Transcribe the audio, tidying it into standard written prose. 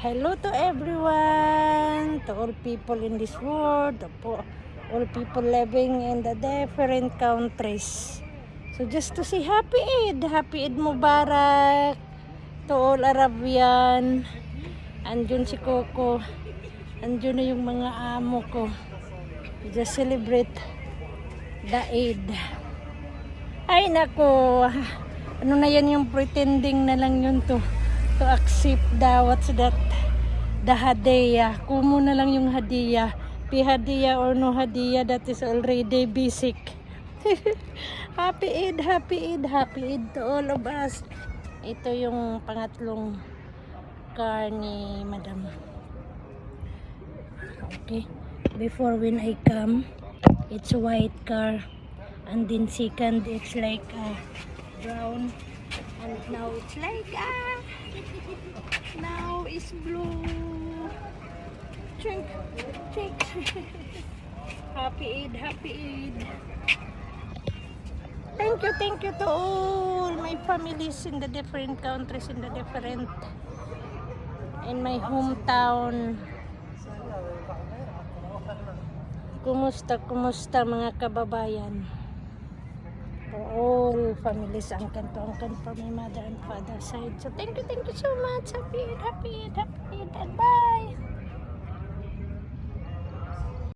Hello to everyone, to all people in this world, all people living in the different countries. So just to say Happy Eid Mubarak to all Arabian. Andun si Coco, andun na yung mga amo ko. Just celebrate the Eid. Ay nako, ano na yan yung pretending na lang yun to accept what's that, the hadiah. Kumo na lang yung hadiah. Hadiah or no hadiah, that is already basic. Happy Eid to all of us. Ito yung pangatlong car ni Madam. Okay, before when I come, it's a white car, and then second it's like brown, and now it's like now it's blue. Drink. Happy Eid. Thank you to all my families in the different countries, in my hometown. Kumusta mga kababayan? For all families, angkan for my mother and father side. So thank you so much. Happy Eid, and bye.